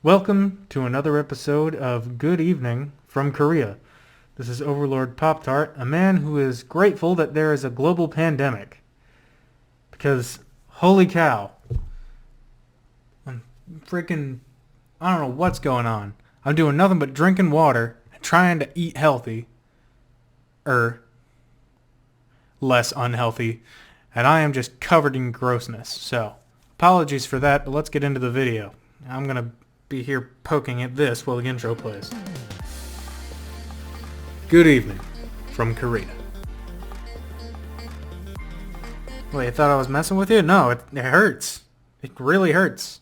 Welcome to another episode of Good Evening from Korea. This is Overlord Pop-Tart, a man who is grateful that there is a global pandemic. Because, holy cow, I'm freaking, I don't know what's going on. I'm doing nothing but drinking water and trying to eat healthy, less unhealthy, and I am just covered in grossness. So, apologies for that, but let's get into the video. I'm going to be here poking at this while the intro plays. Good evening from Korea. Wait, you thought I was messing with you? No, it hurts. It really hurts.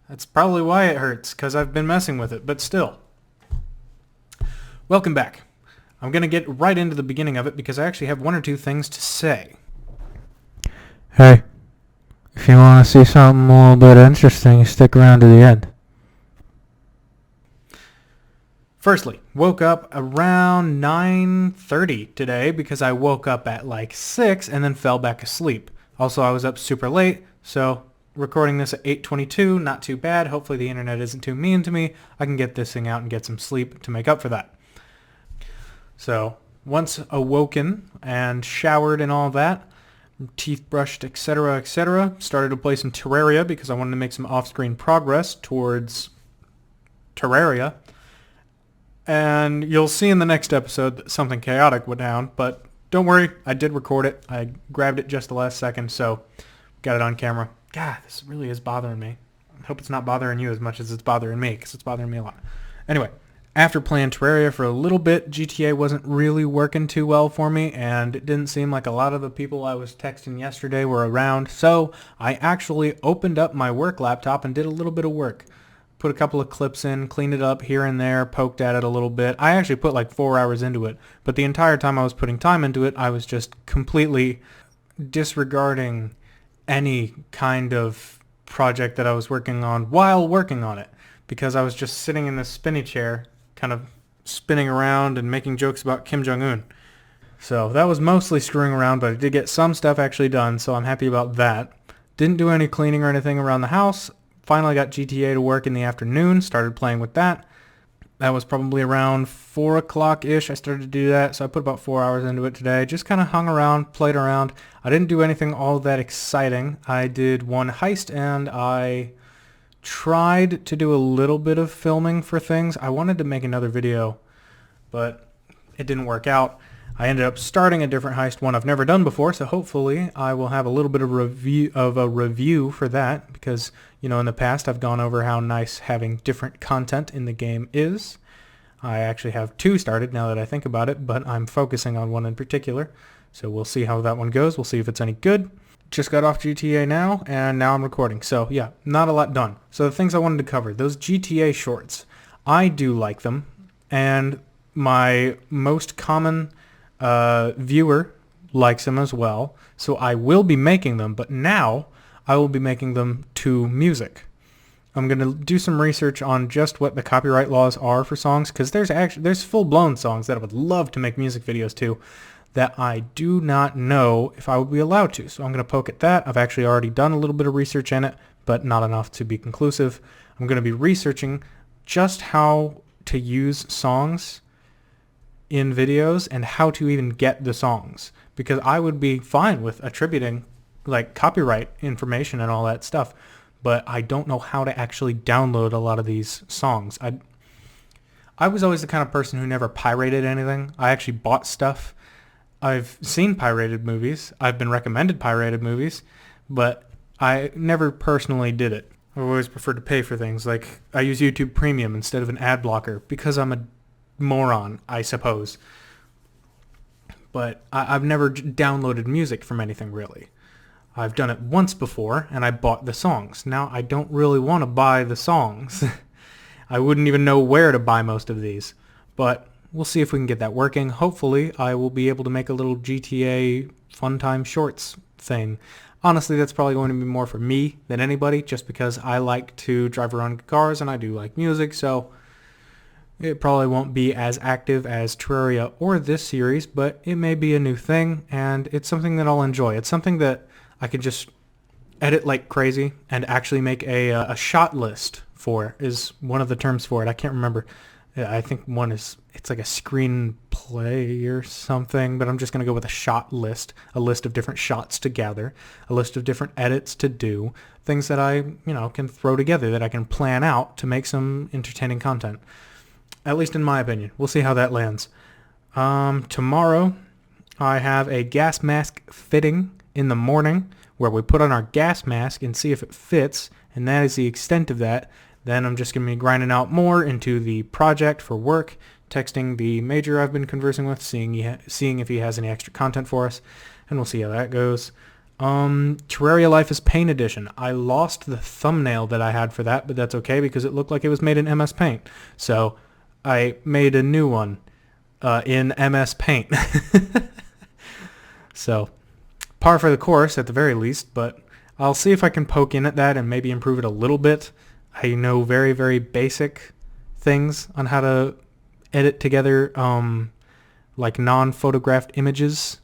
That's probably why it hurts, because I've been messing with it, but still. Welcome back. I'm going to get right into the beginning of it because I actually have one or two things to say. Hey, if you want to see something a little bit interesting, stick around to the end. Firstly, woke up around 9:30 today because I woke up at like 6 and then fell back asleep. Also, I was up super late, so recording this at 8:22, not too bad. Hopefully the internet isn't too mean to me. I can get this thing out and get some sleep to make up for that. So, once awoken and showered and all that, teeth brushed, etc., started to play some Terraria because I wanted to make some off-screen progress towards Terraria. And you'll see in the next episode that something chaotic went down, but don't worry, I did record it. I grabbed it just the last second, so got it on camera. God, this really is bothering me. I hope it's not bothering you as much as it's bothering me, because it's bothering me a lot. Anyway, after playing Terraria for a little bit, GTA wasn't really working too well for me, and it didn't seem like a lot of the people I was texting yesterday were around, so I actually opened up my work laptop and did a little bit of work. Put a couple of clips in, cleaned it up here and there, poked at it a little bit. I actually put like 4 hours into it, but the entire time I was putting time into it, I was just completely disregarding any kind of project that I was working on while working on it, because I was just sitting in this spinny chair, kind of spinning around and making jokes about Kim Jong-un. So that was mostly screwing around, but I did get some stuff actually done, so I'm happy about that. Didn't do any cleaning or anything around the house. Finally got GTA to work in the afternoon, started playing with that. That was probably around 4 o'clock-ish I started to do that, so I put about 4 hours into it today. Just kind of hung around, played around. I didn't do anything all that exciting. I did one heist, and I tried to do a little bit of filming for things. I wanted to make another video, but it didn't work out. I ended up starting a different heist, one I've never done before, so hopefully I will have a little bit of a review for that, because, you know, in the past I've gone over how nice having different content in the game is. I actually have 2 started now that I think about it, but I'm focusing on one in particular, so we'll see how that one goes. We'll see if it's any good. Just got off GTA now, and now I'm recording, so yeah, not a lot done. So the things I wanted to cover, those GTA shorts, I do like them, and my most common viewer likes them as well, so I will be making them, but now I will be making them to music. I'm going to do some research on just what the copyright laws are for songs, because there's full-blown songs that I would love to make music videos to that I do not know if I would be allowed to, so I'm going to poke at that. I've actually already done a little bit of research in it, but not enough to be conclusive. I'm going to be researching just how to use songs in videos and how to even get the songs, because I would be fine with attributing like copyright information and all that stuff, but I don't know how to actually download a lot of these songs. I was always the kind of person who never pirated anything. I actually bought stuff. I've seen pirated movies. I've been recommended pirated movies, but I never personally did it. I always preferred to pay for things. Like, I use YouTube Premium instead of an ad blocker because I'm a moron, I suppose. But I've never downloaded music from anything, really. I've done it once before, and I bought the songs. Now, I don't really want to buy the songs. I wouldn't even know where to buy most of these. But we'll see if we can get that working. Hopefully, I will be able to make a little GTA Fun Time Shorts thing. Honestly, that's probably going to be more for me than anybody, just because I like to drive around in cars, and I do like music, so it probably won't be as active as Terraria or this series, but it may be a new thing, and it's something that I'll enjoy. It's something that I could just edit like crazy and actually make a shot list for is one of the terms for it. I can't remember. I think one is, it's like a screenplay or something, but I'm just going to go with a shot list, a list of different shots to gather, a list of different edits to do, things that I, can throw together, that I can plan out to make some entertaining content. At least in my opinion. We'll see how that lands. Tomorrow, I have a gas mask fitting in the morning where we put on our gas mask and see if it fits, and that is the extent of that. Then I'm just going to be grinding out more into the project for work, texting the major I've been conversing with, seeing if he has any extra content for us, and we'll see how that goes. Terraria Life is Paint Edition. I lost the thumbnail that I had for that, but that's okay because it looked like it was made in MS Paint. So I made a new one in MS Paint. So par for the course at the very least, but I'll see if I can poke in at that and maybe improve it a little bit. I know very, very basic things on how to edit together like non-photographed images.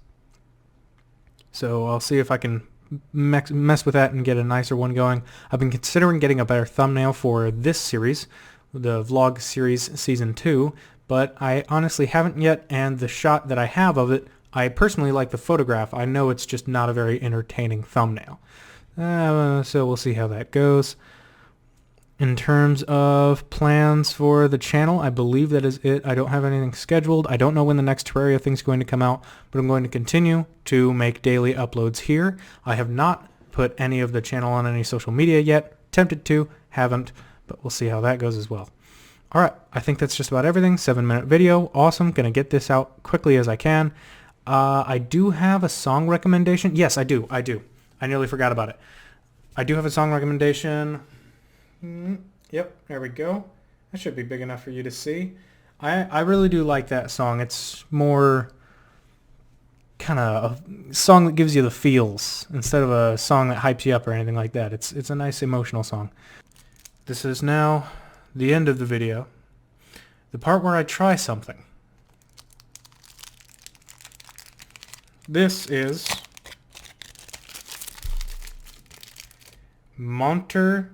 So I'll see if I can mess with that and get a nicer one going. I've been considering getting a better thumbnail for this series, the vlog series season 2, but I honestly haven't yet, and the shot that I have of it, I personally like the photograph. I know it's just not a very entertaining thumbnail. So we'll see how that goes. In terms of plans for the channel, I believe that is it. I don't have anything scheduled. I don't know when the next Terraria thing's going to come out, but I'm going to continue to make daily uploads here. I have not put any of the channel on any social media yet. Tempted to, haven't, but we'll see how that goes as well. All right, I think that's just about everything. 7-minute video. Awesome. Going to get this out quickly as I can. I do have a song recommendation. Yes, I do. I nearly forgot about it. I do have a song recommendation. Yep, there we go. That should be big enough for you to see. I really do like that song. It's more kind of a song that gives you the feels instead of a song that hypes you up or anything like that. It's a nice emotional song. This is now the end of the video. The part where I try something. This is Montevergine.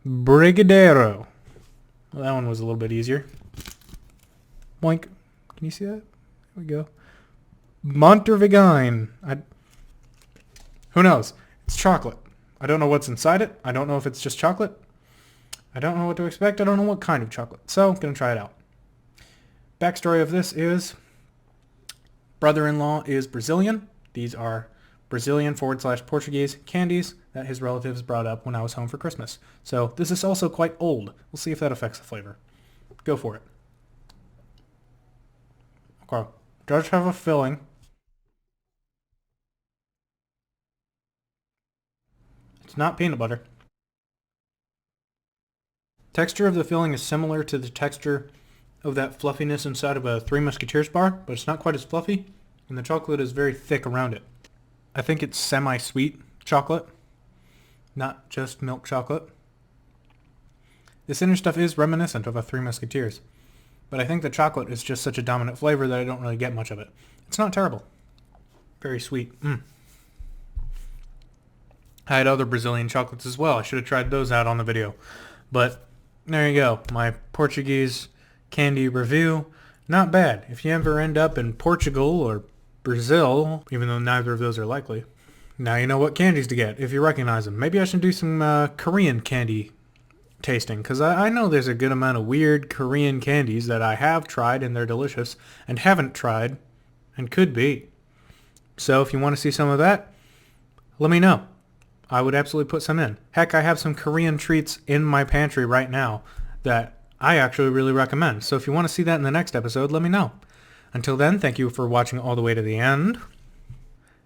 Brigadero. Well, that one was a little bit easier. Boink. Can you see that? There we go. Montevergine. Who knows? It's chocolate. I don't know what's inside it. I don't know if it's just chocolate. I don't know what to expect. I don't know what kind of chocolate. So I'm going to try it out. Backstory of this is brother-in-law is Brazilian. These are Brazilian/Portuguese candies that his relatives brought up when I was home for Christmas. So this is also quite old. We'll see if that affects the flavor. Go for it. Okay. Does have a filling. It's not peanut butter. Texture of the filling is similar to the texture of that fluffiness inside of a Three Musketeers bar, but it's not quite as fluffy, and the chocolate is very thick around it. I think it's semi-sweet chocolate, not just milk chocolate. This inner stuff is reminiscent of a Three Musketeers, but I think the chocolate is just such a dominant flavor that I don't really get much of it. It's not terrible. Very sweet. I had other Brazilian chocolates as well. I should have tried those out on the video. But there you go. My Portuguese candy review. Not bad. If you ever end up in Portugal or Brazil, even though neither of those are likely, now you know what candies to get if you recognize them. Maybe I should do some Korean candy tasting, because I know there's a good amount of weird Korean candies that I have tried and they're delicious, and haven't tried and could be. So if you want to see some of that, let me know. I would absolutely put some in. Heck, I have some Korean treats in my pantry right now that I actually really recommend. So if you want to see that in the next episode, let me know. Until then, thank you for watching all the way to the end.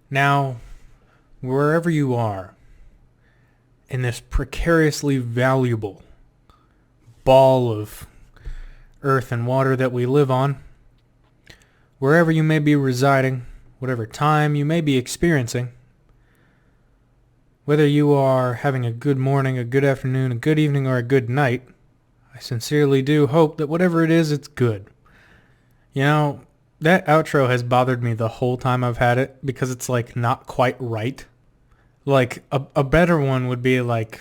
Now, wherever you are in this precariously valuable ball of earth and water that we live on, wherever you may be residing, whatever time you may be experiencing, whether you are having a good morning, a good afternoon, a good evening, or a good night, I sincerely do hope that whatever it is, it's good. You know, that outro has bothered me the whole time I've had it because it's like not quite right. Like a better one would be like,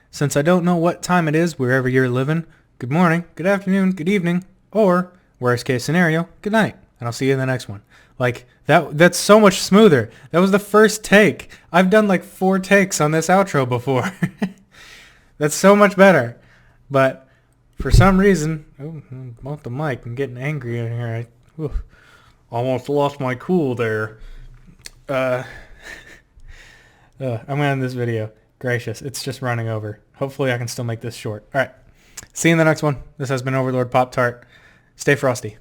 since I don't know what time it is wherever you're living, good morning, good afternoon, good evening, or worst case scenario, good night, and I'll see you in the next one. Like that's so much smoother. That was the first take. I've done like 4 takes on this outro before. That's so much better. But for some reason, off the mic, I'm getting angry in here. I almost lost my cool there. I'm gonna end this video. Gracious, it's just running over. Hopefully I can still make this short. All right. See you in the next one. This has been Overlord Pop Tart. Stay frosty.